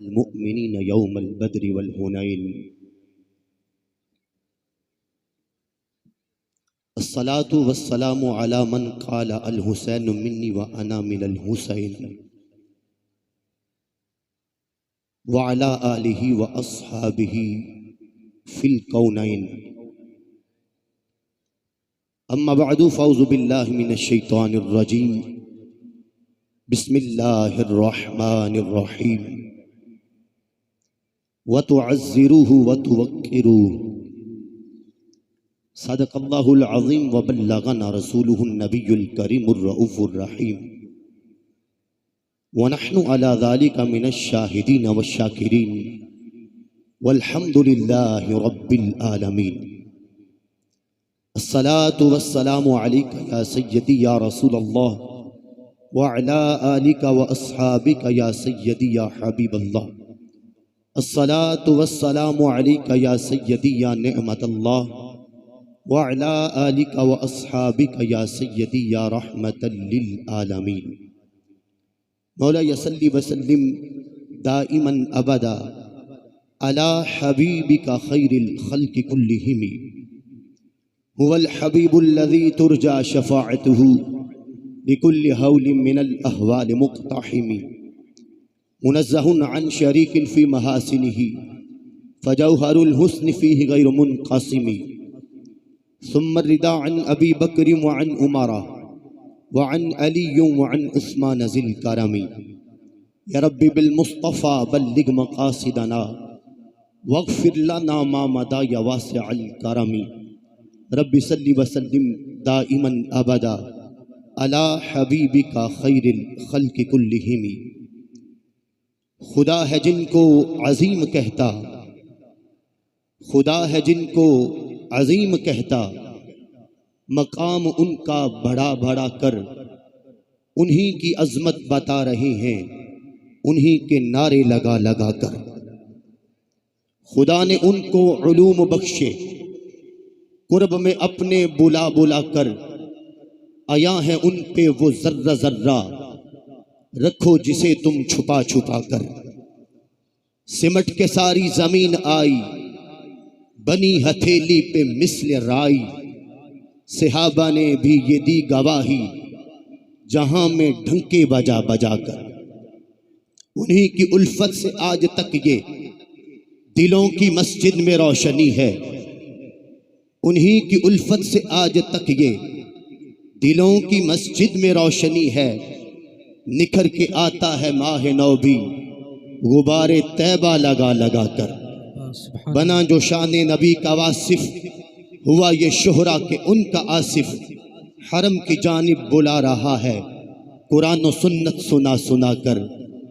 المؤمنين يوم البدر والهنين الصلاة والسلام على من قال الحسين مني وأنا من الحسين وعلى آله وأصحابه في الكونين أما بعد فأعوذ بالله من الشيطان الرجيم بسم الله الرحمن الرحيم وتعزروه وتوقروه صدق الله العظيم وبلغنا رسوله النبي الكريم الرؤوف الرحيم ونحن على ذلك من الشاهدين والشاكرين والحمد لله رب العالمين الصلاة والسلام عليك يا سيدي يا رسول الله وعلى آلك وأصحابك يا سيدي يا حبيب الله الصلاة والسلام عليك يا سيدي يا نعمة الله وعلى آلك وأصحابك يا سيدي يا رحمة للعالمين مولاي صل وسلم دائما أبدا على حبيبك خير الخلق كلهم هو الحبيب الذي ترجى شفاعته لكل هول من الأهوال مقتحم منزه عن شريك في محاسنه فجوهر الحسن فيه غير منقسم ثم الرضا عن أبي بكر وعن عمر وعن علي وعن عثمان ذي الكرم يا رب بالمصطفى بلغ مقاصدنا واغفر لنا ما مضى يا واسع الكرم رب صل وسلم دائما أبدا على حبیبک خیر الخلق کلہم خدا ہے جن کو عظیم کہتا خدا ہے جن کو عظیم کہتا مقام ان کا بڑا بڑا کر انہی کی عظمت بتا رہے ہیں انہی کے نعرے لگا لگا کر خدا نے ان کو علوم بخشے قرب میں اپنے بلا بلا کر آیا ہے ان پہ وہ ذرہ ذرہ رکھو جسے تم چھپا چھپا کر سمٹ کے ساری زمین آئی بنی ہتھیلی پہ مثل رائی صحابہ نے بھی یہ دی گواہی جہاں میں ڈھنکے بجا بجا کر انہی کی الفت سے آج تک یہ دلوں کی مسجد میں روشنی ہے انہی کی الفت سے آج تک یہ دلوں کی مسجد میں روشنی ہے نکھر کے آتا ہے ماہ نو بھی غبار طیبہ لگا لگا کر بنا جو شان نبی کا واصف ہوا یہ شہرہ کہ ان کا آصف حرم کی جانب بلا رہا ہے قرآن و سنت سنا سنا کر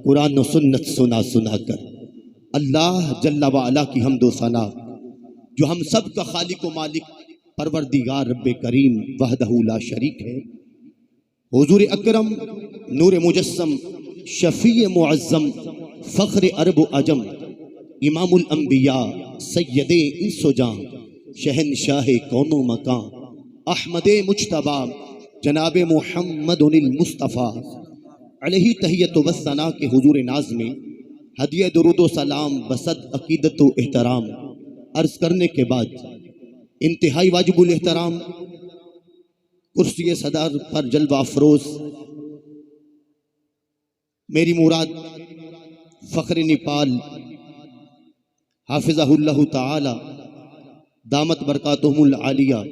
قرآن و سنت سنا سنا کر اللہ جل وعلا کی حمد و ثنا جو ہم سب کا خالق و مالک پروردگار رب کریم وحدہ لا شریک ہے حضور اکرم نور مجسم شفیع معظم فخر عرب و عجم امام الانبیاء سید انس و جان شہنشاہ کون و مکان احمد مجتبی جناب محمد المصطفیٰ علیہ تحیت و ثنا کے حضور ناز میں ہدیہ درود و سلام بصد عقیدت و احترام عرض کرنے کے بعد انتہائی واجب الاحترام کرسی صدر پر جلوہ افروز میری مراد فخر نیپال حافظہ اللہ تعالی دامت برکاتہم العالیہ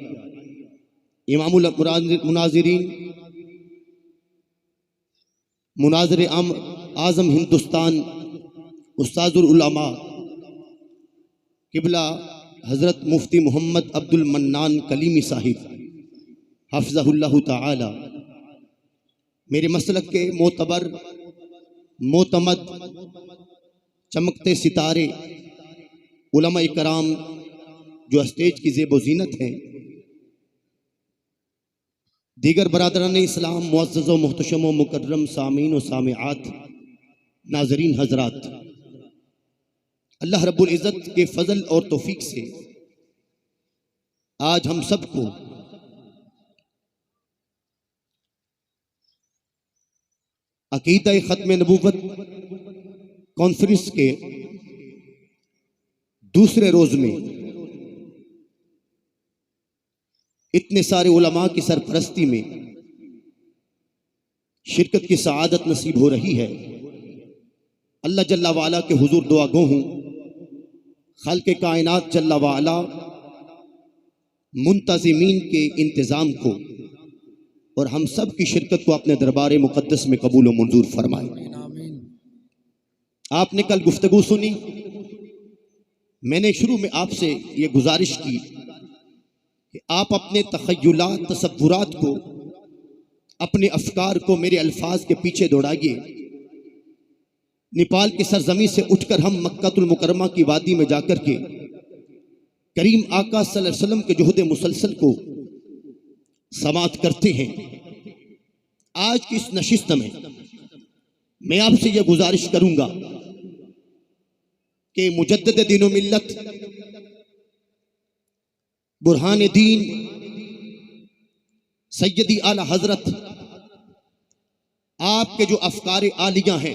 امام المناظرین مناظر اعظم ہندوستان استاذ العلماء قبلہ حضرت مفتی محمد عبد المنان کلیمی صاحب حفظہ اللہ تعالی میرے مسلک کے معتبر معتمد چمکتے ستارے علماء کرام جو اسٹیج کی زیب و زینت ہیں دیگر برادران اسلام معزز و محتشم و مکرم سامعین و سامعات ناظرین حضرات اللہ رب العزت کے فضل اور توفیق سے آج ہم سب کو عقیدہ ختم نبوت کانفرنس کے دوسرے روز میں اتنے سارے علماء کی سرپرستی میں شرکت کی سعادت نصیب ہو رہی ہے۔ اللہ جل وعلا کے حضور دعا گو ہوں خالق کائنات جل وعلا منتظمین کے انتظام کو اور ہم سب کی شرکت کو اپنے دربار مقدس میں قبول و منظور فرمائے۔ آپ نے کل گفتگو سنی، میں نے شروع میں آپ سے یہ گزارش کی کہ آپ اپنے تخیلات تصورات کو اپنے افکار کو میرے الفاظ کے پیچھے دوڑائیے۔ نیپال کی سرزمین سے اٹھ کر ہم مکہ المکرمہ کی وادی میں جا کر کے کریم آقا صلی اللہ علیہ وسلم کے جہد مسلسل کو سماعت کرتے ہیں۔ آج کی اس نشست میں آپ سے یہ گزارش کروں گا کہ مجدد دین و ملت برہان دین سیدی اعلی حضرت آپ کے جو افکار عالیہ ہیں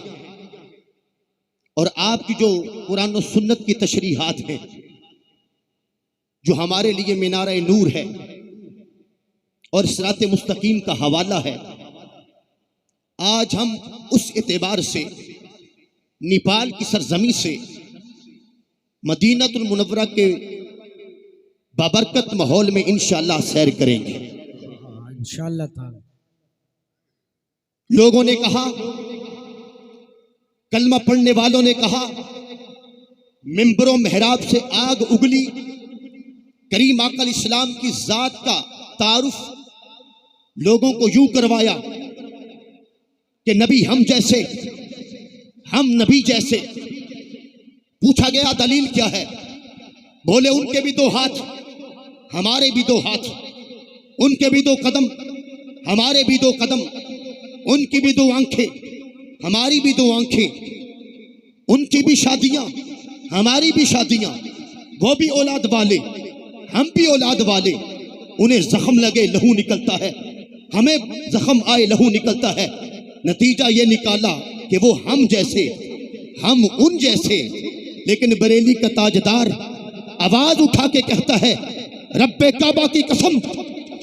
اور آپ کی جو قرآن و سنت کی تشریحات ہیں جو ہمارے لیے مینارہ نور ہے اور صراط مستقیم کا حوالہ ہے، آج ہم اس اعتبار سے نیپال کی سرزمین سے مدینہ المنورہ کے بابرکت ماحول میں انشاءاللہ سیر کریں گے انشاءاللہ تعالی۔ لوگوں نے کہا، کلمہ پڑھنے والوں نے کہا، منبر و محراب سے آگ اگلی، کریم آقا علیہ السلام کی ذات کا تعارف لوگوں کو یوں کروایا کہ نبی ہم جیسے، ہم نبی جیسے۔ پوچھا گیا دلیل کیا ہے؟ بولے ان کے بھی دو ہاتھ ہمارے بھی دو ہاتھ، ان کے بھی دو قدم ہمارے بھی دو قدم، ان کی بھی دو آنکھیں ہماری بھی دو آنکھیں، ان کی بھی شادیاں ہماری بھی شادیاں، وہ بھی اولاد والے ہم بھی اولاد والے، انہیں زخم لگے لہو نکلتا ہے، ہمیں زخم آئے لہو نکلتا ہے۔ نتیجہ یہ نکالا کہ وہ ہم جیسے، ہم ان جیسے۔ لیکن بریلی کا تاجدار آواز اٹھا کے کہتا ہے، رب کعبہ کی قسم،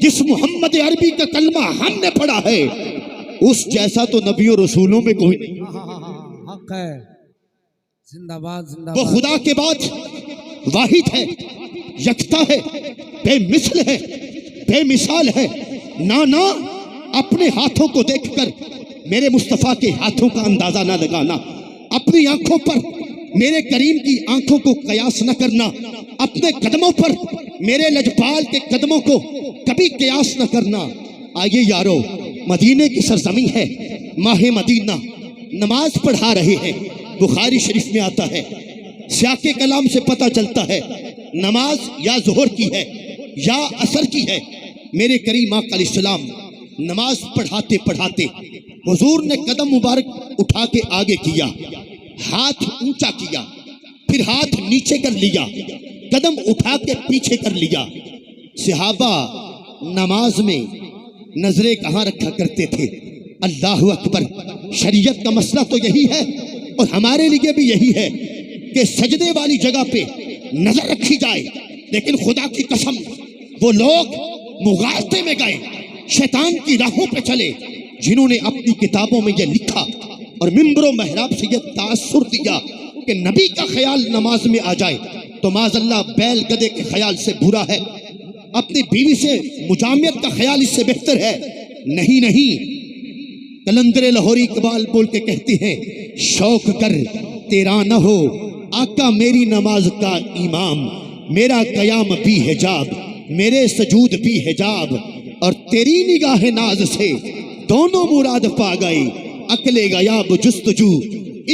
جس محمد عربی کا کلمہ ہم نے پڑھا ہے اس جیسا تو نبیوں رسولوں میں کوئی نہیں۔ حق ہے، زندہ باد زندہ وہ باد۔ خدا کے بعد واحد ہے، یکتا ہے، بے مثل ہے، بے مثال ہے۔ نانا اپنے ہاتھوں کو دیکھ کر میرے مصطفیٰ کے ہاتھوں کا اندازہ نہ لگانا، اپنی آنکھوں پر میرے کریم کی آنکھوں کو قیاس نہ کرنا، اپنے قدموں پر میرے لجپال کے قدموں کو کبھی قیاس نہ کرنا۔ آئیے یارو، مدینے کی سرزمین ہے، ماہ مدینہ نماز پڑھا رہے ہیں۔ بخاری شریف میں آتا ہے، سیاق کلام سے پتہ چلتا ہے نماز یا ظہر کی ہے یا عصر کی ہے۔ میرے کریم آقا علیہ السلام نماز پڑھاتے پڑھاتے حضور نے قدم مبارک اٹھا کے آگے کیا، ہاتھ اونچا کیا، پھر ہاتھ نیچے کر لیا، قدم اٹھا کے پیچھے کر لیا۔ صحابہ نماز میں نظریں کہاں رکھا کرتے تھے؟ اللہ اکبر۔ شریعت کا مسئلہ تو یہی ہے اور ہمارے لیے بھی یہی ہے کہ سجدے والی جگہ پہ نظر رکھی جائے، لیکن خدا کی قسم وہ لوگ مغالطے میں گئے، شیطان کی راہوں پہ چلے، جنہوں نے اپنی کتابوں میں یہ لکھا اور منبر و محراب سے یہ تاثر دیا کہ نبی کا خیال نماز میں آ جائے تو معاذ اللہ بیل گدے کے خیال سے برا ہے، اپنی بیوی سے مجامعت کا خیال اس سے بہتر ہے۔ نہیں نہیں، کلندر لاہوری اقبال بول کے کہتے ہیں، شوق کر تیرا نہ ہو آقا میری نماز کا امام، میرا قیام بھی حجاب، میرے سجود بھی حجاب، اور تیری نگاہ ناز سے دونوں مراد پا گئے، عقل غیاب جستجو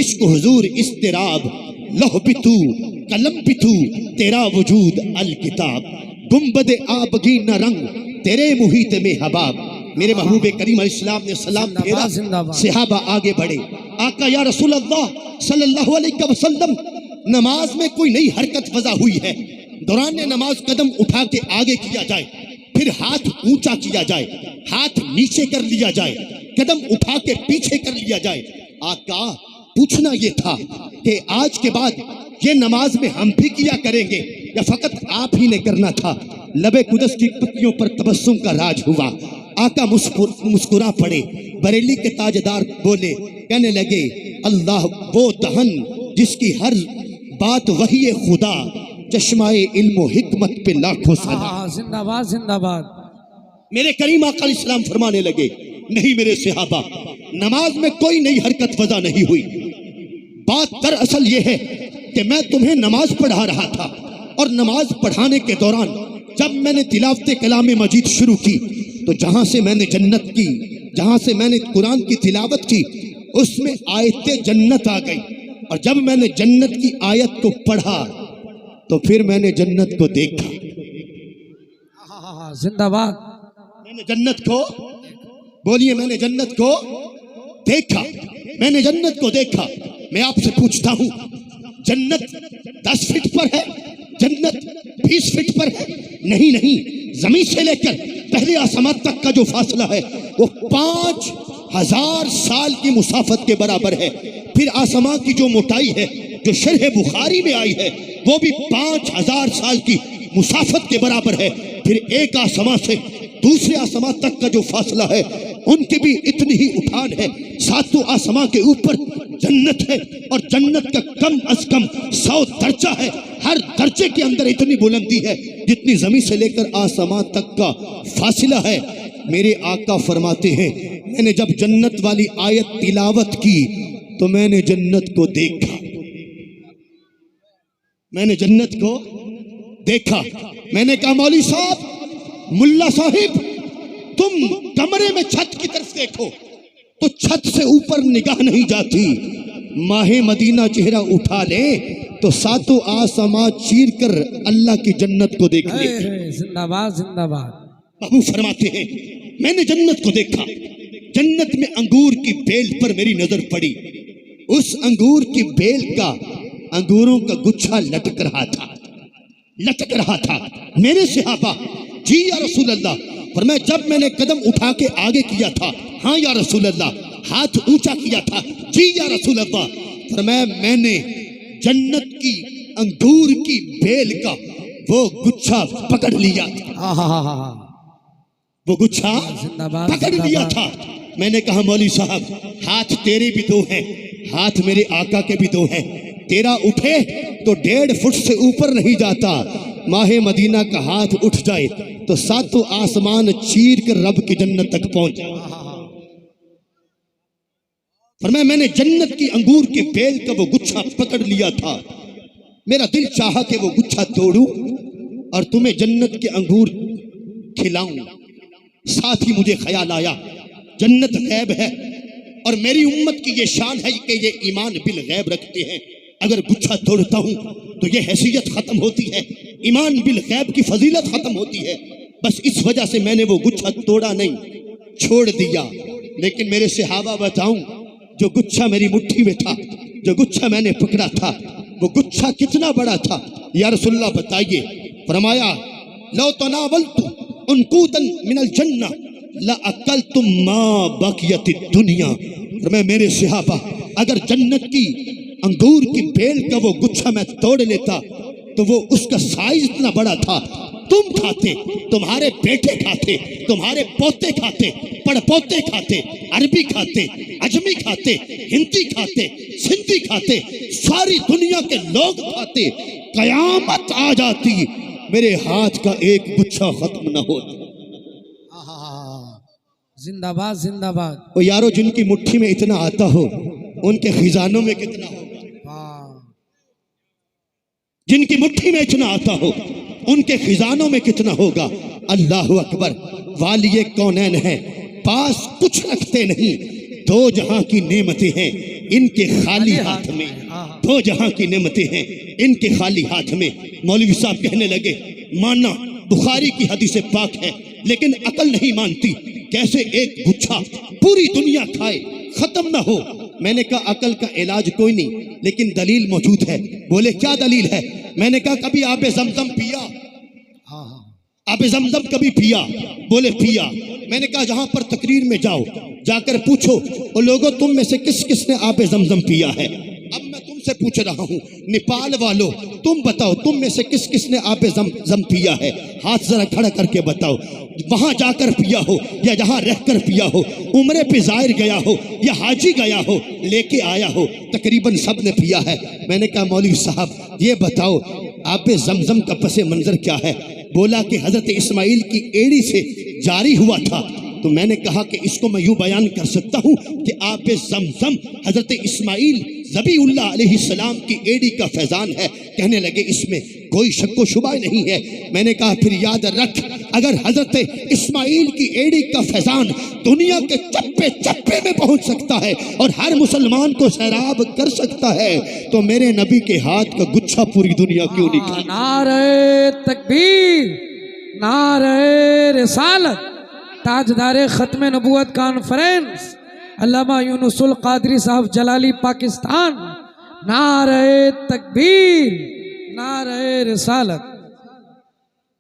عشق حضور اضطراب، لوح بھی تو قلم بھی تو تیرا وجود الکتاب، گنبد آبگین رنگ تیرے محیط میں حباب۔ میرے محبوب کریم علیہ السلام نے سلام پھیرا، صحابہ آگے بڑھے، آقا یا رسول اللہ صلی اللہ علیہ وسلم، نماز میں کوئی نئی حرکت وضع ہوئی ہے، دوران نماز قدم اٹھا کے آگے کیا جائے، پھر ہاتھ اونچا کیا جائے، ہاتھ نیچے کر لیا جائے، قدم اٹھا کے پیچھے کر لیا جائے۔ آقا پوچھنا یہ تھا کہ آج کے بعد یہ نماز میں ہم بھی کیا کریں گے یا فقط آپ ہی نے کرنا تھا؟ لبے قدس کی پتیوں پر تبسم کا راج ہوا، آقا مسکرا پڑے، بریلی کے تاجدار بولے، کہنے لگے اللہ وہ دہن جس کی ہر بات وحی خدا، چشمہ علم و حکمت پہ لاکھوں سلام۔ زندہ باد زندہ باد۔ میرے کریم آقا علیہ السلام فرمانے لگے نہیں میرے صحابہ، نماز میں کوئی نئی حرکت وضع نہیں ہوئی، بات دراصل یہ ہے کہ میں تمہیں نماز پڑھا رہا تھا، اور نماز پڑھانے کے دوران جب میں نے تلاوت کلام مجید شروع کی تو جہاں سے میں نے جنت کی، جہاں سے میں نے قرآن کی تلاوت کی، اس میں آیت جنت آ گئی، اور جب میں نے جنت کی آیت کو پڑھا تو پھر میں نے جنت کو دیکھا۔ زندہ باد۔ میں نے جنت کو، بولیے میں نے جنت کو دیکھا، میں نے جنت کو دیکھا۔ میں آپ سے پوچھتا ہوں جنت 10 فٹ پر ہے؟ جنت 20 فٹ پر ہے؟ نہیں، زمین سے لے کر پہلے آسمان تک کا جو فاصلہ ہے وہ 5000 سال کی مسافت کے برابر ہے۔ پھر آسمان کی جو موٹائی ہے جو شرح بخاری میں آئی ہے وہ بھی 5000 سال کی مسافت کے برابر ہے۔ پھر ایک آسمان سے دوسرے آسمان تک کا جو فاصلہ ہے ان کی بھی اتنی ہی اٹھان ہے۔ 7 آسمان کے اوپر جنت ہے، اور جنت کا کم از کم 100 درجہ ہے، ہر درجے کے اندر اتنی بلندی ہے جتنی زمین سے لے کر آسمان تک کا فاصلہ ہے۔ میرے آقا فرماتے ہیں میں نے جب جنت والی آیت تلاوت کی تو میں نے جنت کو دیکھا، میں نے جنت کو دیکھا۔ میں نے کہا مولوی صاحب، ملا صاحب، تم کمرے میں چھت کی طرف دیکھو تو چھت سے اوپر نگاہ نہیں جاتی، ماہ مدینہ چہرہ اٹھا لے تو 7 آسمان چیر کر اللہ کی جنت کو دیکھ لے۔ زندہ باد زندہ باد۔ محبوب فرماتے ہیں میں نے جنت کو دیکھا، جنت میں انگور کی بیل پر میری نظر پڑی، اس انگور کی بیل کا انگوروں کا گچھا لٹک رہا تھا۔ میرے صحابہ، جی یا رسول اللہ، فرمایا جب میں نے قدم اٹھا کے آگے کیا تھا، ہاں یا رسول اللہ، ہاتھ اونچا کیا تھا، جی یا رسول اللہ، فرمایا میں نے جنت کی انگور کی بیل کا وہ گچھا پکڑ لیا تھا، وہ گچھا پکڑ لیا تھا۔ میں نے کہا مولوی صاحب، ہاتھ تیرے بھی 2 ہیں، ہاتھ میرے آقا کے بھی 2 ہیں، تیرا اٹھے تو 1.5 فٹ سے اوپر نہیں جاتا، ماہ مدینہ کا ہاتھ اٹھ جائے تو 7 آسمان چیر کر رب کی جنت تک پہنچ جائے۔ فرمایا میں نے جنت کی انگور کے بیل کا وہ گچھا پکڑ لیا تھا، میرا دل چاہا کہ وہ گچھا توڑوں اور تمہیں جنت کے انگور کھلاؤں۔ ساتھ ہی مجھے خیال آیا جنت غیب ہے، اور میری امت کی یہ شان ہے کہ یہ ایمان بالغیب رکھتے ہیں، اگر گچھا توڑتا ہوں تو یہ حیثیت ختم ہوتی ہے، ایمان بالغیب کی فضیلت ختم ہوتی ہے، بس اس وجہ سے میں نے وہ گچھا توڑا نہیں، چھوڑ دیا۔ لیکن میرے صحابہ بتاؤں، جو گچھا میری مٹھی میں تھا، جو گچھا میں نے پکڑا تھا، وہ گچھا کتنا بڑا تھا یا رسول اللہ بتائیے؟ فرمایا لو تناولت عنقودا من الجنہ لأکلتم ما بقیت الدنیا۔ فرمایا میرے صحابہ، اگر جنت کی انگور کی بیل کا وہ گچھا میں توڑ لیتا تو وہ اس کا سائز اتنا بڑا تھا، تم کھاتے، تمہارے بیٹے کھاتے، تمہارے پوتے کھاتے، پڑ پوتے کھاتے، عربی کھاتے، عجمی کھاتے، ہندی کھاتے، سندھی کھاتے، ساری دنیا کے لوگ کھاتے، قیامت آ جاتی میرے ہاتھ کا ایک گچھا ختم نہ ہوتا۔ زندہ باد زندہ باد۔ وہ یارو جن کی مٹھی میں اتنا آتا ہو ان کے خزانوں میں کتنا ہوگا، جن کی مٹھی میں اتنا آتا ہو ان کے خزانوں میں کتنا ہوگا۔ اللہ اکبر، والی کونین ہے، پاس کچھ رکھتے نہیں، 2 جہاں کی نعمتیں ہیں ان کے خالی ہاتھ میں، 2 جہاں کی نعمتیں ہیں ان کے خالی ہاتھ میں۔ مولوی صاحب کہنے لگے ماننا بخاری کی حدیث پاک ہے لیکن عقل نہیں مانتی، کیسے ایک گچھا پوری دنیا کھائے ختم نہ ہو؟ میں نے کہا عقل کا علاج کوئی نہیں لیکن دلیل موجود ہے۔ بولے کیا دلیل ہے؟ میں نے کہا کبھی آب زمزم پیا؟ آب زمزم کبھی پیا؟ بولے پیا۔ میں نے کہا جہاں پر تقریر میں جاؤ جا کر پوچھو او لوگوں تم میں سے کس کس نے آب زمزم پیا ہے؟ اب میں تم سے پوچھ رہا ہوں نیپال والو، تم بتاؤ تم میں سے کس کس نے آب زمزم پیا ہے؟ ہاتھ ذرا کھڑا کر کے بتاؤ، وہاں جا کر پیا ہو یا جہاں رہ کر پیا ہو، عمرے پہ زائر گیا ہو یا حاجی گیا ہو، لے کے آیا ہو، تقریباً سب نے پیا ہے۔ میں نے کہا مولوی صاحب یہ بتاؤ آب زمزم کا پس منظر کیا ہے؟ بولا کہ حضرت اسماعیل کی ایڑی سے جاری ہوا تھا۔ تو میں نے کہا کہ اس کو میں یوں بیان کر سکتا ہوں کہ آب زمزم حضرت اسماعیل ذبیح اللہ علیہ السلام کی ایڑی کا فیضان ہے۔ کہنے لگے اس میں کوئی شک و شبہ نہیں ہے۔ میں نے کہا پھر یاد رکھ، اگر حضرت اسماعیل کی ایڑی کا فیضان دنیا کے چپے چپے میں پہنچ سکتا ہے اور ہر مسلمان کو سیراب کر سکتا ہے تو میرے نبی کے ہاتھ کا گچھا پوری دنیا کیوں نہیں کھا؟ نعرہ تکبیر، نعرہ رسالت، تاجدار ختم نبوت کانفرنس علامہ یونس القادری صاحب جلالی پاکستان، نعرہ تکبیر، نعرہ رسالت۔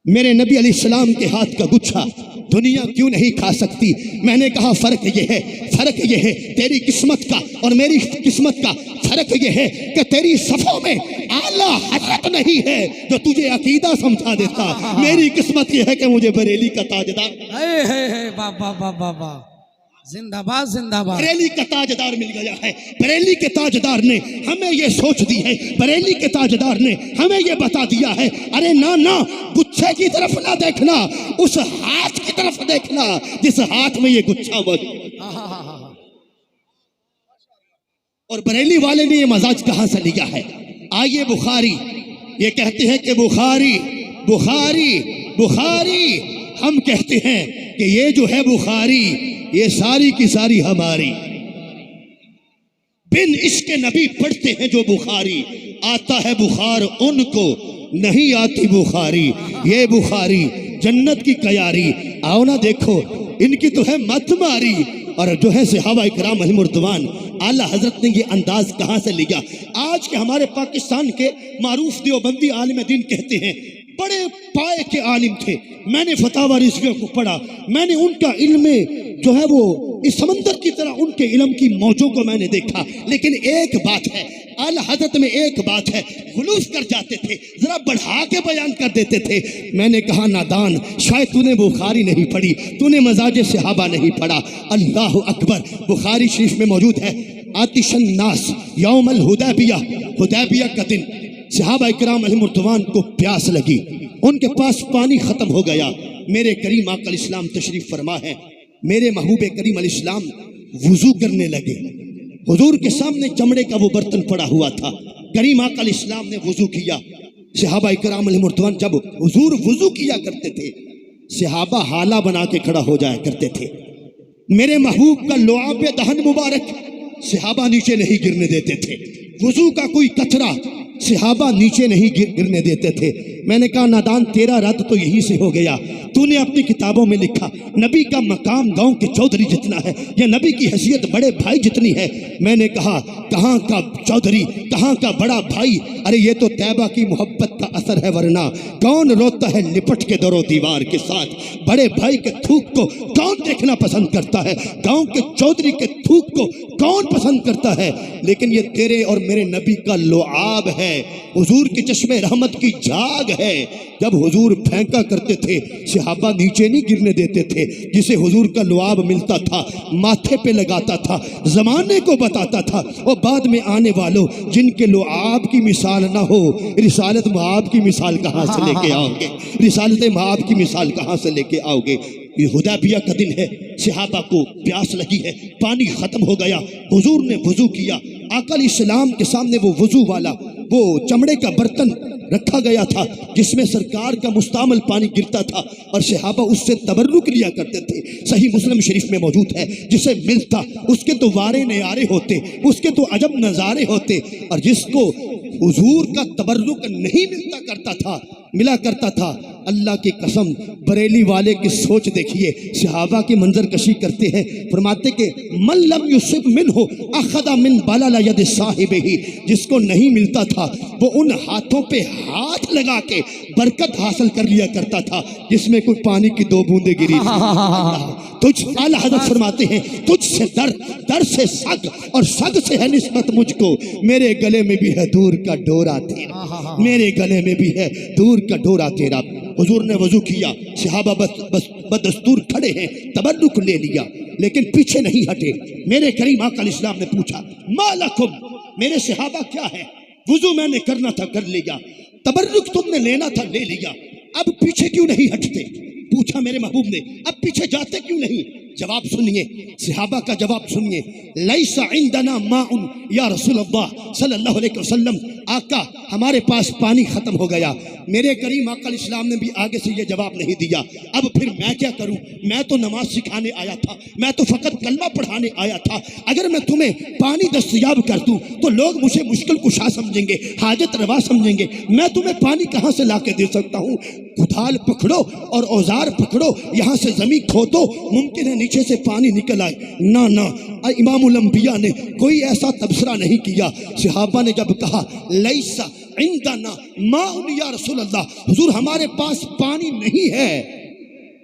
میرے نبی علیہ السلام کے ہاتھ کا گچھا دنیا کیوں نہیں کھا سکتی؟ میں نے کہا فرق یہ ہے تیری قسمت کا اور میری قسمت کا فرق یہ ہے کہ تیری صفوں میں اعلیٰ حضرت نہیں ہے جو تجھے عقیدہ سمجھا دیتا، میری قسمت یہ ہے کہ مجھے بریلی کا تاجدار، اے بابا بابا بابا، زندہ باد زندہ باد، بریلی کا تاجدار مل گیا ہے۔ بریلی کے تاجدار نے ہمیں یہ سوچ دی ہے، بریلی کے تاجدار نے ہمیں یہ بتا دیا ہے، ارے نہ گچھے کی طرف نہ دیکھنا، اس ہاتھ کی طرف دیکھنا جس ہاتھ میں یہ گچھا موجود۔ اور بریلی والے نے یہ مزاج کہاں سے لیا ہے؟ آئیے بخاری، یہ کہتے ہیں کہ بخاری ہم کہتے ہیں کہ یہ جو ہے بخاری یہ ساری کی ساری ہماری، بن عشق نبی پڑھتے ہیں جو بخاری، آتا ہے بخار ان کو نہیں آتی بخاری، یہ بخاری جنت کی قیاری، آؤ نہ دیکھو ان کی تو ہے مت ماری۔ اور جو ہے صحابہ اکرام علیہم الرضوان، اعلیٰ حضرت نے یہ انداز کہاں سے لیا؟ آج کے ہمارے پاکستان کے معروف دیوبندی عالم دین کہتے ہیں بڑے پائے کے عالم تھے، میں نے فتاوی رضویہ کو پڑھا، میں نے ان کا علم جو ہے وہ اس سمندر کی طرح ان کے علم کی موجوں کو میں نے دیکھا، لیکن ایک بات ہے اعلیٰ حضرت میں، ایک بات ہے غلوف کر جاتے تھے، ذرا بڑھا کے بیان کر دیتے تھے۔ میں نے کہا نادان، شاید تو نے بخاری نہیں پڑھی، تو نے مزاج صحابہ نہیں پڑھا۔ اللہ اکبر، بخاری شریف میں موجود ہے آتش الناس یوم الحدیبیہ، حدیبیہ کا دن صحابہ اکرام علیہم الرضوان کو پیاس لگی، ان کے پاس پانی ختم ہو گیا، میرے کریم آقا علیہ السلام تشریف فرما ہے، میرے محبوب کریم علیہ السلام وضو کرنے لگے، حضور کے سامنے چمڑے کا وہ برتن پڑا ہوا تھا، کریم آقا علیہ السلام نے وضو کیا۔ صحابہ اکرام علیہم الرضوان جب حضور وضو کیا کرتے تھے صحابہ حالہ بنا کے کھڑا ہو جایا کرتے تھے، میرے محبوب کا لعاب دہن مبارک صحابہ نیچے نہیں گرنے دیتے تھے، وضو کا کوئی قطرہ صحابہ نیچے نہیں گرنے دیتے تھے۔ میں نے کہا نادان تیرا رد تو یہی سے ہو گیا، تو نے اپنی کتابوں میں لکھا نبی کا مقام گاؤں کے چودھری جتنا ہے یا نبی کی حیثیت بڑے بھائی جتنی ہے۔ میں نے کہا کہاں کا چودھری، کہاں کا بڑا بھائی، ارے یہ تو طیبہ کی محبت کا اثر ہے، ورنہ کون روتا ہے لپٹ کے در و دیوار کے ساتھ؟ بڑے بھائی کے تھوک کو کون دیکھنا پسند کرتا ہے؟ گاؤں کے چودھری کے تھوک کو کون پسند کرتا ہے؟ لیکن یہ تیرے اور میرے نبی کا لعاب ہے، حضور کے چشمے رحمت کی جھاگ ہے۔ جب حضور پھینکا کرتے تھے صحابہ نیچے نہیں گرنے دیتے تھے، جسے حضور کا لعاب ملتا تھا ماتھے پہ لگاتا تھا، زمانے کو بتاتا تھا، اور بعد میں آنے والوں جن کے لعاب کی مثال نہ ہو، رسالت مآب کی مثال کہاں سے لے کے آؤ گے؟ رسالت مآب کی مثال کہاں سے لے کے آؤ گے؟ یہ حدیبیہ کا دن ہے، صحابہ کو پیاس لگی ہے، پانی ختم ہو گیا، حضور نے وضو کیا، آقا علیہ السلام کے سامنے وہ وضو والا وہ چمڑے کا برتن رکھا گیا تھا جس میں سرکار کا مستعمل پانی گرتا تھا اور صحابہ اس سے تبرک لیا کرتے تھے۔ صحیح مسلم شریف میں موجود ہے، جسے ملتا اس کے تو وارے نیارے ہوتے، اس کے تو عجب نظارے ہوتے، اور جس کو حضور کا تبرک نہیں ملتا کرتا تھا ملا کرتا تھا۔ اللہ کی قسم بریلی والے کی سوچ دیکھیے، صحابہ کی منظر کشی کرتے ہیں، فرماتے کہ من لم یصب منہ اخذ من بلل ید صاحبہ، جس کو نہیں ملتا تھا وہ ان ہاتھوں پہ ہاتھ لگا کے برکت حاصل کر لیا کرتا تھا جس میں کوئی پانی کی 2 بوندیں گری تھی۔ تجھ اعلیٰ حضرت فرماتے ہیں تجھ سے در سے سگ اور سگ سے ہے نسبت مجھ کو، میرے گلے میں بھی ہے دور کا ڈورا تیرا، میرے گلے میں بھی ہے دور کا ڈورا تیرا۔ حضور نے وضو کیا، صحابہ بدستور کھڑے ہیں، تبرک لے لیا لیکن پیچھے نہیں ہٹے۔ میرے کریم آقا علیہ السلام نے پوچھا ما لکم، میرے صحابہ کیا ہے؟ وضو میں نے کرنا تھا کر لیا، تبرک تم نے لینا تھا لے لیا، اب پیچھے کیوں نہیں ہٹتے؟ پوچھا میرے محبوب نے اب پیچھے جاتے کیوں نہیں؟ جواب سنیے، صحابہ کا جواب سنیے، لیس عندنا ماء یا رسول اللہ صلی اللہ علیہ وسلم، آقا ہمارے پاس پانی ختم ہو گیا۔ میرے کریم آقا علیہ السلام نے بھی آگے سے یہ جواب نہیں دیا، اب پھر میں کیا کروں؟ میں تو نماز سکھانے آیا تھا، میں تو فقط کلمہ پڑھانے آیا تھا، اگر میں تمہیں پانی دستیاب کر دوں تو لوگ مجھے مشکل کشا سمجھیں گے، حاجت روا سمجھیں گے، میں تمہیں پانی کہاں سے لا کے دے سکتا ہوں؟ کدال پکڑو اور اوزار پکڑو، یہاں سے زمین کھودو، ممکن ہے نیچے سے پانی نکل آئے۔ نہ امام الانبیاء نے کوئی ایسا تبصرہ نہیں کیا۔ صحابہ نے جب کہا لیس عندنا ماء یا رسول اللہ، حضور ہمارے پاس پانی نہیں ہے،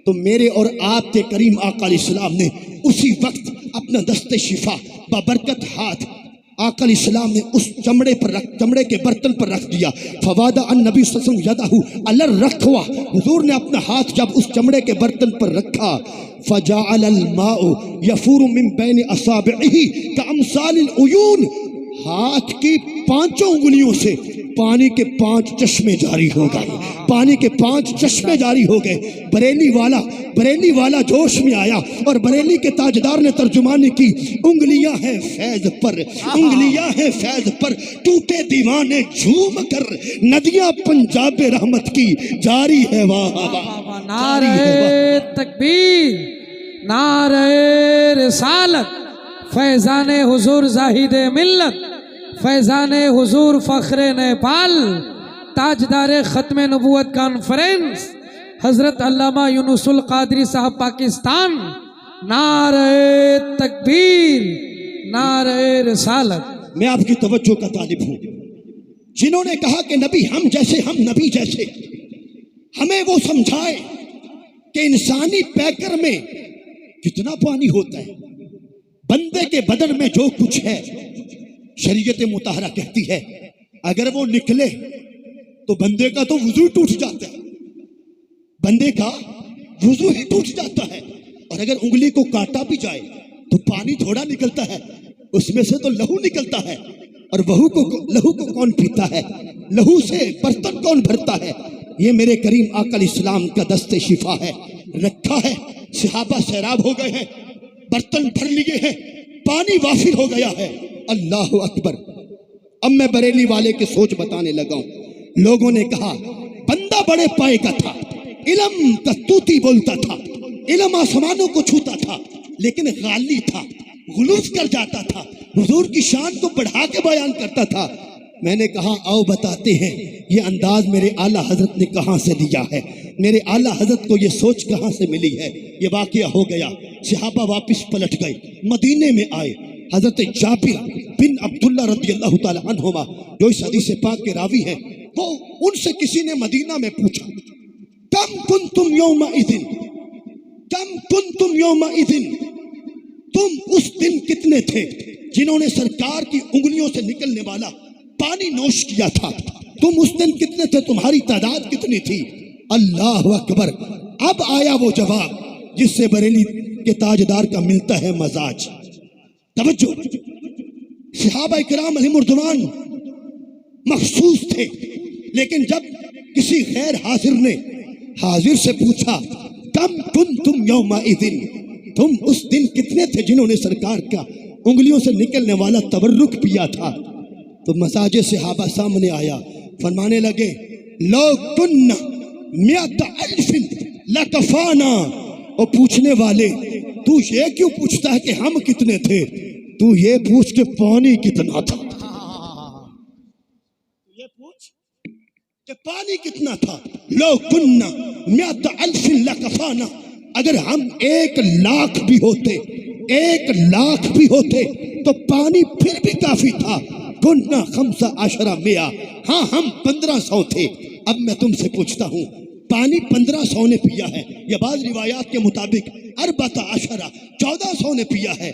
تو میرے اور آپ کے کریم آقا علیہ السلام نے اسی وقت اپنا دست شفا بابرکت ہاتھ آقا علیہ السلام نے اس چمڑے کے برتن پر رکھ دیا۔ فوادع النبی صلی اللہ علیہ وسلم یدہ علی الرکوہ، حضور نے اپنا ہاتھ جب اس چمڑے کے برتن پر رکھا، فجعل الماء یفور من بین اصابعہ کامثال العیون، ہاتھ کی 5 انگلیوں سے پانی کے 5 چشمے جاری ہو گئے، پانی کے 5 چشمے جاری ہو گئے۔ بریلی والا جوش میں آیا اور بریلی کے تاجدار نے ترجمانی کی، انگلیاں ہیں فیض پر، انگلیاں ہیں فیض پر، ٹوٹے دیوانے جھوم کر، ندیاں پنجاب رحمت کی جاری ہے۔ واہ واہ، نعرہ تکبیر، نعرہ رسالت، فیضان حضور زاہد ملت، فیضان حضور فخر نیپال، تاجدار ختم نبوت کانفرنس حضرت علامہ یونس القادری صاحب پاکستان، نعرہ تکبیر، نعرہ رسالت۔ میں آپ کی توجہ کا طالب ہوں، جنہوں نے کہا کہ نبی ہم جیسے، ہم نبی جیسے، ہمیں وہ سمجھائے کہ انسانی پیکر میں کتنا پانی ہوتا ہے، بندے کے بدن میں جو کچھ ہے شریعت مطہرہ کہتی ہے اگر وہ نکلے تو بندے کا تو وضو ٹوٹ جاتا ہے، بندے کا وضو ہی ٹوٹ جاتا ہے، اور اگر انگلی کو کاٹا بھی جائے تو پانی تھوڑا نکلتا ہے، اس میں سے تو لہو نکلتا ہے، اور لہو کو کون پیتا ہے؟ لہو سے برتن کون بھرتا ہے؟ یہ میرے کریم آقا علیہ السلام کا دست شفا ہے، رکھا ہے، صحابہ سیراب ہو گئے ہیں، برتن بھر لیے ہیں، پانی وافر ہو گیا ہے۔ اللہ اکبر۔ اب میں بریلی والے کی سوچ بتانے لگا ہوں۔ لوگوں نے کہا بندہ بڑے پائے کا تھا، علم کا توتی بولتا تھا، علم آسمانوں کو چھوتا تھا، لیکن غالی تھا، غلوف کر جاتا تھا، حضور کی شان کو بڑھا کے بیان کرتا تھا۔ میں نے کہا آؤ بتاتے ہیں یہ انداز میرے اعلیٰ حضرت نے کہاں سے لیا ہے، میرے اعلیٰ حضرت کو یہ سوچ کہاں سے ملی ہے۔ یہ واقعہ ہو گیا، صحابہ واپس پلٹ گئے، مدینے میں آئے۔ حضرت جابر بن عبداللہ رضی اللہ تعالی عنہما جو اس حدیث پاک کے راوی ہیں، وہ ان سے کسی نے مدینہ میں پوچھا کم کنتم یومئذ، کم کنتم یومئذ، تم اس دن کتنے تھے جنہوں نے سرکار کی انگلیوں سے نکلنے والا پانی نوش کیا تھا؟ تم اس دن کتنے تھے؟ تمہاری تعداد کتنی تھی؟ اللہ اکبر۔ اب آیا وہ جواب جس سے بریلی کے تاجدار کا ملتا ہے مزاج۔ توجہ، صحابہ کرام علیہ مردوان مخصوص تھے، لیکن جب کسی غیر حاضر نے حاضر سے پوچھا کم کنتم یومئذ، تم اس دن کتنے تھے جنہوں نے سرکار کا انگلیوں سے نکلنے والا تبرک پیا تھا، تو مزاج صحابہ سامنے آیا، فرمانے لگے لو کن مئۃ الف لکفانا۔ اور پوچھنے والے تو یہ کیوں پوچھتا ہے کہ ہم کتنے تھے؟ تو یہ پوچھ کہ پانی کتنا تھا، یہ پوچھ کہ پانی کتنا تھا. لو کننا میات الف لکفانا، اگر ہم 1,00,000 بھی ہوتے، 1,00,000 بھی ہوتے تو پانی پھر بھی کافی تھا. کننا 15 مئہ، ہاں ہم 1500 تھے. اب میں تم سے پوچھتا ہوں، پانی 1500 نے پیا ہے، یا بعض روایات کے مطابق 1400 نے پیا ہے.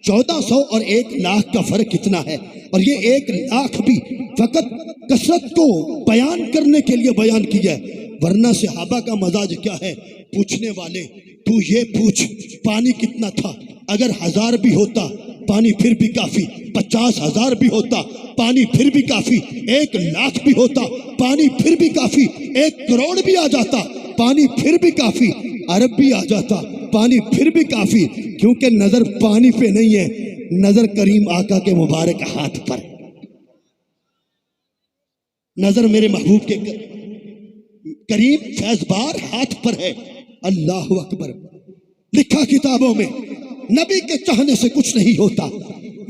1400 اور 1,00,000 کا فرق کتنا ہے؟ اور یہ 1,00,000 بھی فقط کثرت کو بیان کرنے کے لیے بیان کیا ہے، ورنہ صحابہ کا مزاج کیا ہے؟ پوچھنے والے تو یہ پوچھ پانی کتنا تھا، اگر 1000 بھی ہوتا پانی پھر بھی کافی، 50,000 بھی ہوتا پانی پھر بھی کافی، 1,00,000 بھی ہوتا پانی پھر بھی کافی، 1 کروڑ بھی آ جاتا پانی پھر بھی کافی، ارب بھی آ جاتا پانی پھر بھی کافی. کیونکہ نظر پانی پہ نہیں ہے، نظر کریم آقا کے مبارک ہاتھ پر، نظر میرے محبوب کے کریم فیض بار ہاتھ پر ہے. اللہ اکبر. لکھا کتابوں میں نبی کے چاہنے سے کچھ نہیں ہوتا،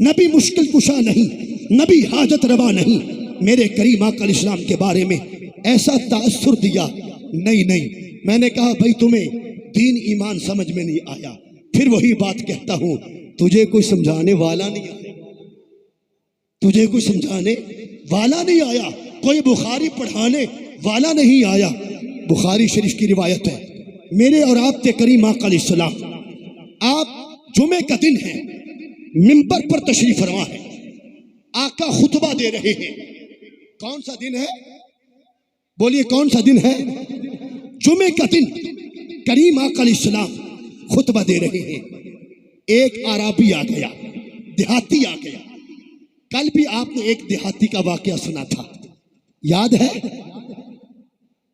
نبی مشکل کشا نہیں، نبی حاجت روا نہیں. میرے کریم آقا علیہ السلام کے بارے میں ایسا تاثر دیا، نہیں میں نے کہا بھائی تمہیں دین ایمان سمجھ میں نہیں آیا. پھر وہی بات کہتا ہوں، تجھے کوئی سمجھانے والا نہیں آیا، تجھے کوئی سمجھانے والا نہیں آیا، کوئی بخاری پڑھانے والا نہیں آیا. بخاری شریف کی روایت ہے، میرے اور آپ کے کریم آقا علیہ السلام، آپ جمعے کا دن ہے، منبر پر تشریف فرما ہے، آقا خطبہ دے رہے ہیں. کون سا دن ہے؟ بولیے کون سا دن ہے؟ جمعے کا دن. کریم آقا علیہ السلام خطبہ دے رہے ہیں. ایک عربی آ گیا، دیہاتی آ گیا. کل بھی آپ نے ایک دیہاتی کا واقعہ سنا تھا، یاد ہے؟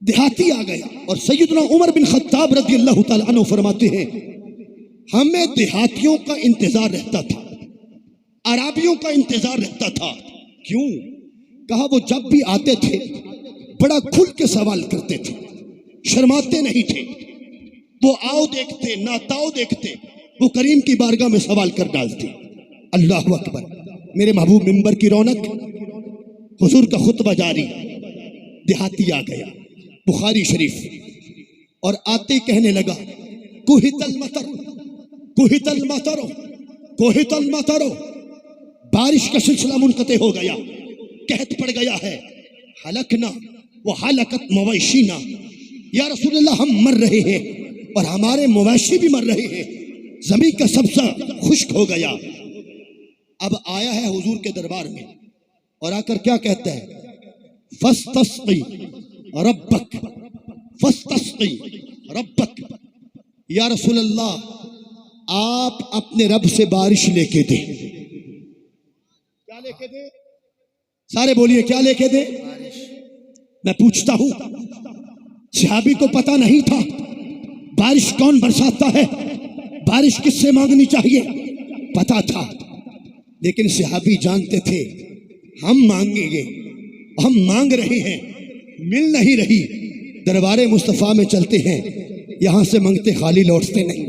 دیہاتی آ گیا اور سیدنا عمر بن خطاب رضی اللہ تعالیٰ عنہ فرماتے ہیں ہمیں دیہاتیوں کا انتظار رہتا تھا، عربیوں کا انتظار رہتا تھا. کیوں؟ کہا وہ جب بھی آتے تھے بڑا کھل کے سوال کرتے تھے، شرماتے نہیں تھے. وہ آؤ دیکھتے نہ تاؤ دیکھتے، وہ کریم کی بارگاہ میں سوال کر ڈالتے. اللہ اکبر. میرے محبوب منبر کی رونق، حضور کا خطبہ جاری، دیہاتی آ گیا بخاری شریف، اور آتے کہنے لگا کوہت المطر، کوہت المطر، کوہت المطر. بارش کا سلسلہ منقطع ہو گیا، قحط پڑ گیا ہے. ہلکنا وہ ہلکت مویشینا، یا رسول اللہ ہم مر رہے ہیں اور ہمارے مویشی بھی مر رہے ہیں، زمین کا سبزہ خشک ہو گیا. اب آیا ہے حضور کے دربار میں اور آ کر کیا کہتا ہے؟ فاستسقی ربک، فاستسقی ربک. یا رسول اللہ آپ اپنے رب سے بارش لے کے دیں. کیا لے کے دیں؟ سارے بولیے کیا لے کے دیں؟ میں پوچھتا ہوں، صحابی کو پتہ نہیں تھا بارش کون برساتا ہے، بارش کس سے مانگنی چاہیے؟ پتہ تھا، لیکن صحابی جانتے تھے ہم مانگیں گے، ہم مانگ رہے ہیں، مل نہیں رہی، دربار مصطفیٰ میں چلتے ہیں، یہاں سے مانگتے خالی لوٹتے نہیں.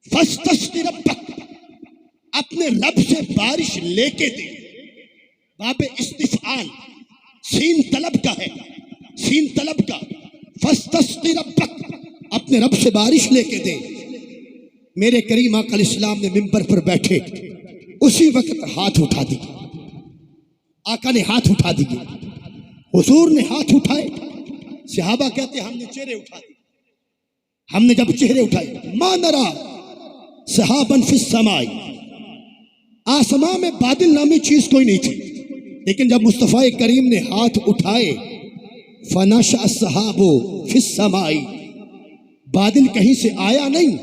فاستسقی ربک، اپنے رب سے بارش لے کے دے. باب استفعال، سین طلب کا ہے، سین طلب کا. فاستسقی ربک، اپنے رب سے بارش لے کے دے. میرے کریم آقا علیہ السلام نے منبر پر بیٹھے اسی وقت ہاتھ اٹھا دیے. آقا نے ہاتھ اٹھا دیے، حضور نے ہاتھ اٹھائے. صحابہ کہتے ہم نے چہرے اٹھائے. ہم نے جب چہرے اٹھائے، ما نرا سحابا فی السماء، آسمان میں بادل نامی چیز کوئی نہیں تھی. لیکن جب مصطفیٰ کریم نے ہاتھ اٹھائے، فنشأ السحاب فی السماء، بادل کہیں سے آیا نہیں،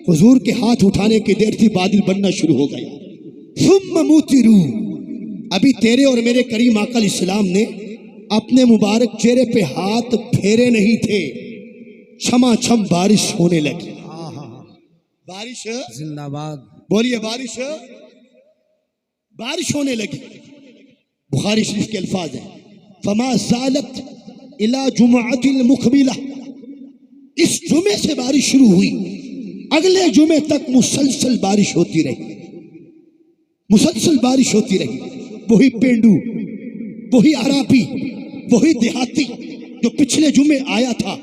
حضور کے ہاتھ اٹھانے کی دیر تھی بادل بننا شروع ہو گیا. ثم موترو، ابھی تیرے اور میرے کریم آقا علیہ السلام نے اپنے مبارک چہرے پہ ہاتھ پھیرے نہیں تھے، چھما چھم بارش ہونے لگی. بارش زندہ باد. بولیے بارش، بارش ہونے لگی. بخاری شریف کے الفاظ ہیں فما زالت الی جمعۃ المقبلہ، اس جمعے سے بارش شروع ہوئی، اگلے جمعے تک مسلسل بارش ہوتی رہی، مسلسل بارش ہوتی رہی. وہی پینڈو، وہی عرابی، وہی دیہاتی جو پچھلے جمعے آیا تھا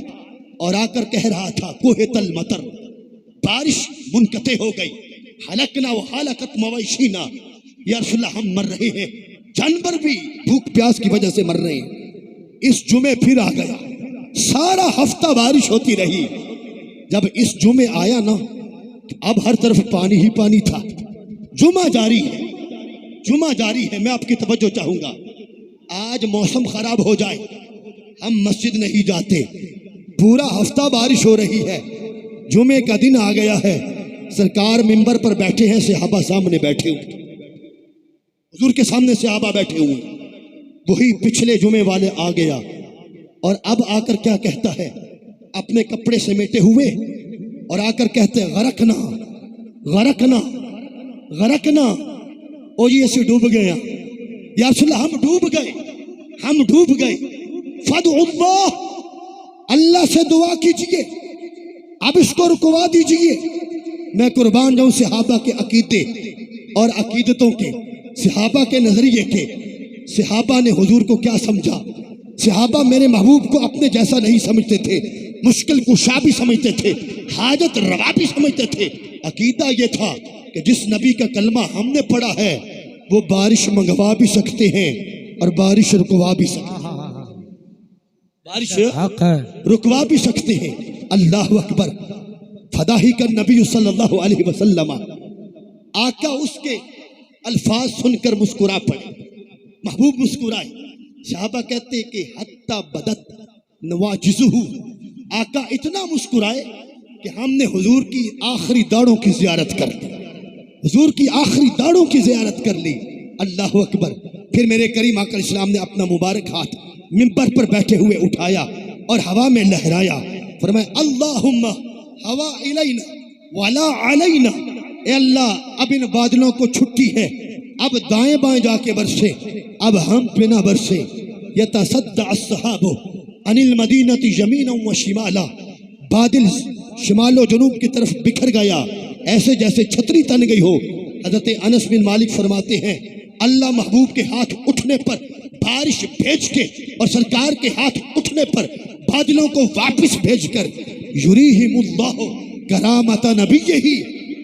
اور آ کر کہہ رہا تھا کوہ تل مطر، بارش منقطع ہو گئی، حلقنا و حلقت مویشینا، یا رسول اللہ ہم مر رہے ہیں، جانور بھی بھوک پیاس کی وجہ سے مر رہے ہیں۔ اس جمعے پھر آ گیا، سارا ہفتہ بارش ہوتی رہی۔ جب اس جمعے آیا نا، اب ہر طرف پانی ہی پانی تھا۔ جمعہ جاری ہے، جمعہ جاری ہے۔ میں آپ کی توجہ چاہوں گا، آج موسم خراب ہو جائے ہم مسجد نہیں جاتے، پورا ہفتہ بارش ہو رہی ہے، جمعے کا دن آ گیا ہے، سرکار منبر پر بیٹھے ہیں، صحابہ سامنے بیٹھے ہوئے، حضور کے سامنے صحابہ بیٹھے ہوئے، وہی پچھلے جمعے والے آ گیا اور اب آ کر کیا کہتا ہے، اپنے کپڑے سمیٹے ہوئے اور آ کر کہتے ہیں غرقنا غرقنا غرقنا، او یہ سے ڈوب گیا، یا رسول اللہ ہم ڈوب گئے، ہم ڈوب گئے، فدعوا اللہ، اللہ سے دعا کیجئے، اب اس کو رکوا دیجئے۔ میں قربان جاؤں صحابہ کے عقیدے اور عقیدتوں کے، صحابہ کے نظریے کے۔ صحابہ نے حضور کو کیا سمجھا؟ صحابہ میرے محبوب کو اپنے جیسا نہیں سمجھتے تھے، مشکل کشا بھی سمجھتے تھے، حاجت روا بھی سمجھتے تھے۔ عقیدہ یہ تھا کہ جس نبی کا کلمہ ہم نے پڑھا ہے وہ بارش منگوا بھی سکتے ہیں اور بارش رکوا بھی سکتے ہیں، بارش حق ہے۔ رکوا بھی سکتے ہیں۔ اللہ اکبر۔ فداہی کا نبی صلی اللہ علیہ وسلم، آقا اس کے الفاظ سن کر مسکرا پڑے، محبوب مسکرائے۔ صحابہ کہتے ہیں کہ حتی بدت نواجزہ، آقا اتنا مسکرائے کہ ہم نے حضور کی آخری داڑھوں کی زیارت کر لی، حضور کی آخری داڑھوں کی زیارت کر لی۔ اللہ اکبر۔ پھر میرے کریم آقا علیہ السلام نے اپنا مبارک ہاتھ منبر پر بیٹھے ہوئے اٹھایا اور ہوا میں لہرایا، فرمایا اللہم ہوا الینا ولا علینا، اے اللہ اب ان بادلوں کو چھٹی ہے، اب دائیں بائیں جا کے برسے، اب ہم پہ نہ برسے۔ یتصدع السحاب عن المدینہ یمینا و شمالا، بادل شمال و جنوب کی طرف بکھر گیا ایسے جیسے چھتری تن گئی ہو۔ حضرت انس بن مالک فرماتے ہیں اللہ محبوب کے ہاتھ اٹھنے پر بارش بھیج کے اور سرکار کے ہاتھ اٹھنے پر بادلوں کو واپس بھیج کر یریہم اللہ کرامت نبیہ،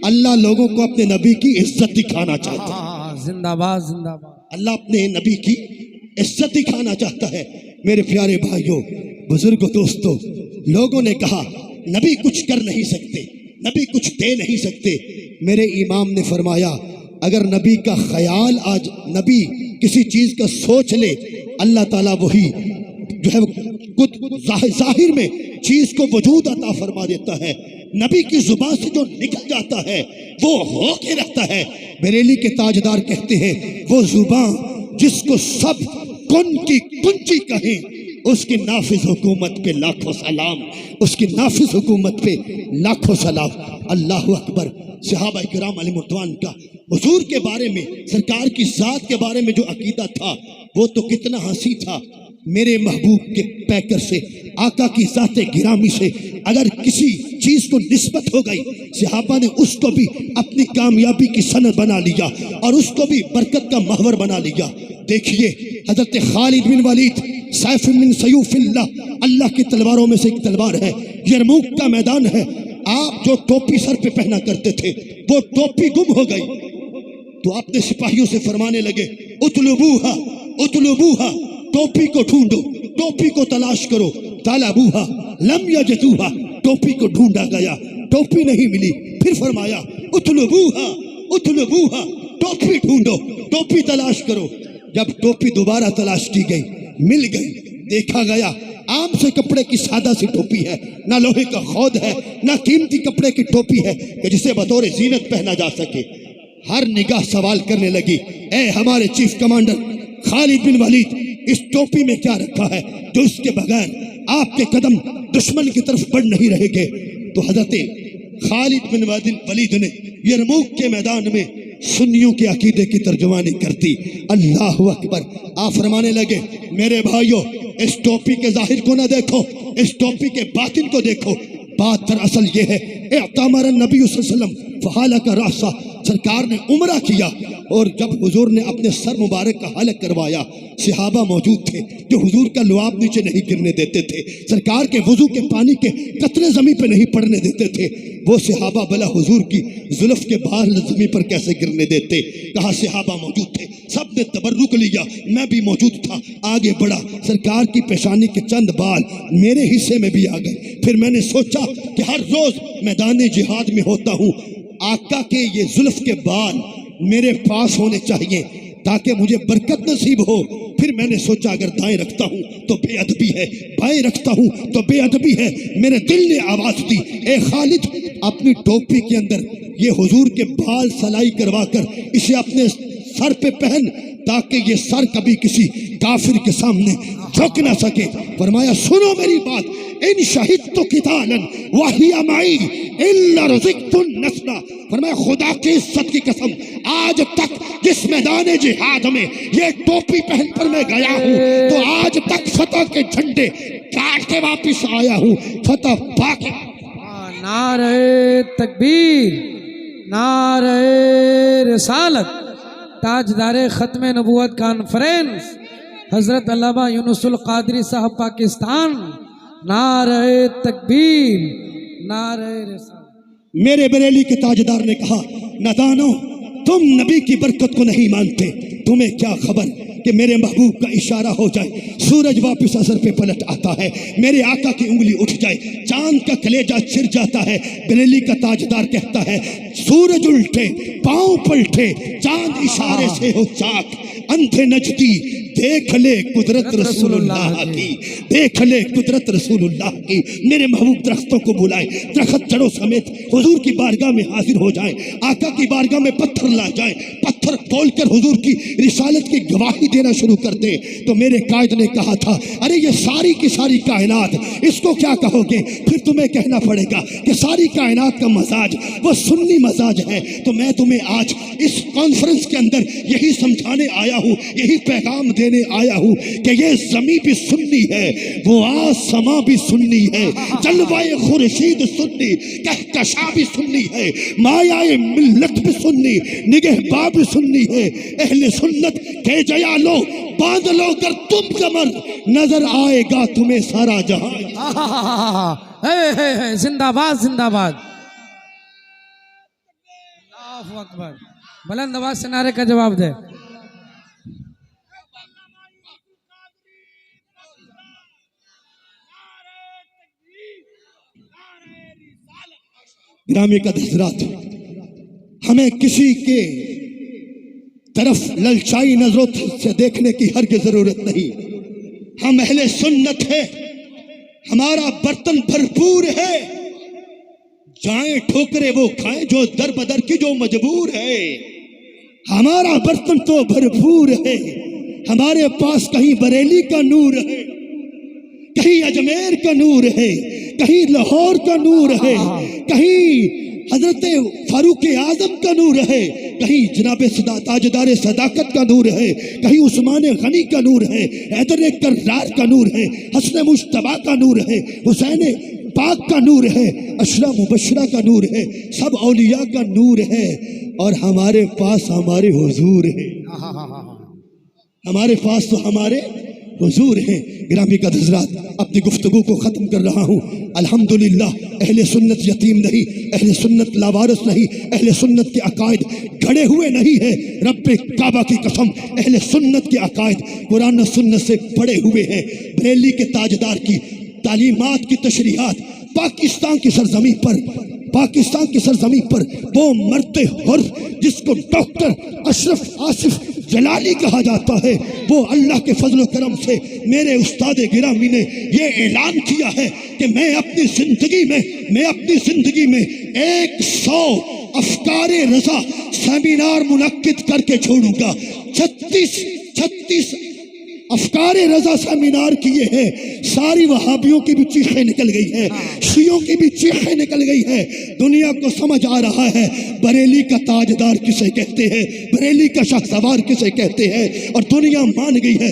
اللہ لوگوں کو اپنے نبی کی عزت دکھانا چاہتا ہے۔ زندہ باد زندہ باد۔ اللہ اپنے نبی کی عزت دکھانا چاہتا ہے۔ میرے پیارے بھائیوں، بزرگوں، دوستوں، لوگوں نے کہا نبی کچھ کر نہیں سکتے، نبی کچھ دے نہیں سکتے۔ میرے امام نے فرمایا اگر نبی کا خیال آج نبی کسی چیز کا سوچ لے، اللہ تعالیٰ وہی جو ہے ظاہر میں چیز کو وجود عطا فرما دیتا ہے۔ نبی کی زبان سے جو نکل جاتا ہے وہ ہو کے رہتا ہے۔ بریلی کے تاجدار کہتے ہیں وہ زبان جس کو سب کن کی کنجی کہیں، اس کی نافذ حکومت پہ لاکھوں سلام، اس کی نافذ حکومت پہ لاکھوں سلام۔ اللہ اکبر۔ صحابہ کرام علیہ مردوان کا حضور کے بارے میں، سرکار کی ذات کے بارے میں جو عقیدہ تھا وہ تو کتنا ہنسی تھا۔ میرے محبوب کے پیکر سے، آقا کی ذات گرامی سے اگر کسی چیز کو نسبت ہو گئی، صحابہ نے اس کو بھی اپنی کامیابی کی سند بنا لیا اور اس کو بھی برکت کا محور بنا لیا۔ دیکھیے حضرت خالد بن ولید، سیف من سیوف اللہ، اللہ کی تلواروں میں سے ایک تلوار ہے، یرموک کا میدان ہے۔ آپ جو ٹوپی سر پہ پہنا کرتے تھے وہ ٹوپی گم ہو گئی تو اپنے سپاہیوں سے فرمانے لگے اطلبوہا اطلبوہا، ٹوپی کو ڈھونڈو، ٹوپی کو تلاش کرو۔ طلبوہا لم یجدوہا، ٹوپی کو ڈھونڈا گیا، ٹوپی نہیں ملی۔ پھر فرمایا اطلبوہا اطلبوہا، ٹوپی ڈھونڈو، ٹوپی تلاش کرو۔ جب ٹوپی دوبارہ تلاش کی گئی، مل گئی، دیکھا گیا عام سے کپڑے کی سادہ سی ٹوپی ہے، نہ لوہے کا خود ہے، نہ قیمتی کپڑے کی ٹوپی ہے کہ جسے بطور زینت پہنا جا سکے۔ ہر نگاہ سوال کرنے لگی اے ہمارے چیف کمانڈر خالد بن ولید، اس ٹوپی میں کیا رکھا ہے جو اس کے بغیر آپ کے قدم دشمن کی طرف بڑھ نہیں رہے گے؟ تو حضرت خالد بن ولید نے یرموک کے میدان میں سنیوں کے عقیدے کی ترجمانی کرتی۔ اللہ اکبر۔ آپ فرمانے لگے میرے بھائیوں، اس ٹوپی کے ظاہر کو نہ دیکھو، اس ٹوپی کے باطن کو دیکھو۔ بات دراصل یہ ہے اعتمر النبی صلی اللہ علیہ وسلم فحالک راسہ، سرکار نے عمرہ کیا اور جب حضور نے اپنے سر مبارک کا حلق کروایا، صحابہ موجود تھے جو حضور کا لعاب نیچے نہیں گرنے دیتے تھے، سرکار کے وضو کے پانی کے قطرے زمین پہ نہیں پڑنے دیتے تھے۔ وہ صحابہ بلا حضور کی زلف کے بال زمین پر کیسے گرنے دیتے؟ کہا صحابہ موجود تھے، سب نے تبرک لیا، میں بھی موجود تھا، آگے بڑھا، سرکار کی پیشانی کے چند بال میرے حصے میں بھی آ گئے۔ پھر میں نے سوچا کہ ہر روز میدان جہاد میں ہوتا ہوں، آقا کے یہ زلف کے بال میرے پاس ہونے چاہیے تاکہ مجھے برکت نصیب ہو۔ پھر میں نے سوچا اگر دائیں رکھتا ہوں تو بے ادبی ہے، بائیں رکھتا ہوں تو بے ادبی ہے۔ میرے دل نے آواز دی، اے خالد، اپنی ٹوپی کے اندر یہ حضور کے بال سلائی کروا کر اسے اپنے سر پہ پہن تاکہ یہ سر کبھی کسی کافر کے سامنے جھک نہ سکے۔ فرمایا سنو میری بات، ان شہدت قتالا وہی معی الا رزقت النصر۔ فرمایا خدا کی عزت کی قسم، آج تک جس میدان جہاد میں یہ ٹوپی پہن کر میں گیا ہوں تو آج تک فتح کے جھنڈے گاڑ کے واپس آیا ہوں، فتح پا کے۔ نعرہ تکبیر، نعرہ رسالت، تاجدار ختم نبوت کانفرنس حضرت علامہ یونس القادری صاحب پاکستان، نعرہ تکبیر، نعرہ رسالت۔ میرے بریلی کے تاجدار نے کہا، نادانو، تم نبی کی برکت کو نہیں مانتے، تمہیں کیا خبر کہ میرے محبوب کا اشارہ ہو جائے، سورج واپس اثر پہ پلٹ آتا ہے، میرے آقا کی انگلی اٹھ جائے، چاند کا کلیجہ چر جاتا ہے۔ بریلی کا تاجدار کہتا ہے، سورج الٹے، پاؤں پلٹے، چاند اشارے سے ہو چاک، اندھے نجدی دیکھ لے قدرت رسول اللہ کی، دیکھ لے قدرت رسول اللہ کی۔ میرے محبوب درختوں کو بلائے، درخت جڑوں سمیت حضور کی بارگاہ میں حاضر ہو جائیں، آقا کی بارگاہ میں پتھر لا جائیں، پتھر تول کر حضور کی رسالت کی گواہی دینا شروع کر دیں۔ تو میرے قائد نے کہا تھا، ارے یہ ساری کی ساری کائنات، اس کو کیا کہو گے؟ پھر تمہیں کہنا پڑے گا کہ ساری کائنات کا مزاج وہ سنی مزاج ہے۔ تو میں تمہیں آج اس کانفرنس کے اندر یہی سمجھانے آیا ہوں، یہی پیغام دینے آیا ہوں کہ یہ زمین بھی سنی ہے، وہ آسماں بھی سنی ہے، جلوائے خورشید سنی، کہکشاں بھی سنی ہے، مایہ ملت بھی سنی، نگہباں بھی سنی ہے۔ اہل سنت کے جیا لو، باندھ لو گر تم کمر، نظر آئے گا تمہیں سارا جہاں۔ زندہ باد، زندہ باد، اللہ اکبر، بلند آواز سے نعرے کا جواب دے۔ گرامی کا حضرات، ہمیں کسی کے طرف للچائی نظروں سے دیکھنے کی ہرگز ضرورت نہیں۔ ہم اہل سنت ہیں، ہمارا برتن بھرپور ہے، جائیں ٹھوکرے وہ کھائیں جو در بدر کی جو مجبور ہے۔ ہمارا برتن تو بھرپور ہے، ہمارے پاس کہیں بریلی کا نور ہے، کہیں اجمیر کا نور ہے، کہیں لاہور کا نور ہے، کہیں حضرت فاروق اعظم کا نور ہے، کہیں جناب تاجدار صداقت کا نور ہے، کہیں عثمان غنی کا نور ہے، حیدر کرار کا نور ہے، حسن مجتبیٰ کا نور ہے، حسین پاک کا نور ہے، اشرا مبشرہ کا نور ہے، سب اولیاء کا نور ہے، اور ہمارے پاس ہمارے حضور ہے، ہمارے پاس تو ہمارے حضور ہیں۔ گرامی کا حضرات، اپنی گفتگو کو ختم کر رہا ہوں۔ الحمدللہ اہل سنت یتیم نہیں، اہل سنت لاوارث نہیں، اہل سنت کے عقائد گھڑے ہوئے نہیں ہیں۔ رب کعبہ کی قسم، اہل سنت کے عقائد قرآن و سنت سے پڑے ہوئے ہیں۔ بریلی کے تاجدار کی تعلیمات کی تشریحات پاکستان کی سرزمین پر وہ مرد حر جس کو ڈاکٹر اشرف آصف جلالی کہا جاتا ہے، وہ اللہ کے فضل و کرم سے میرے استاد گرامی نے یہ اعلان کیا ہے کہ میں اپنی زندگی میں 100 افکار رضا سیمینار منعقد کر کے چھوڑوں گا۔ 36 افکار رضا سیمینار کیے ہیں۔ ساری وہابیوں کی بھی چیخیں نکل گئی ہیں، شیعوں کی بھی چیخیں نکل گئی ہیں۔ دنیا کو سمجھ آ رہا ہے بریلی کا تاجدار کسے کہتے ہیں، بریلی کا شاہ سوار کسے کہتے ہیں، اور دنیا مان گئی ہے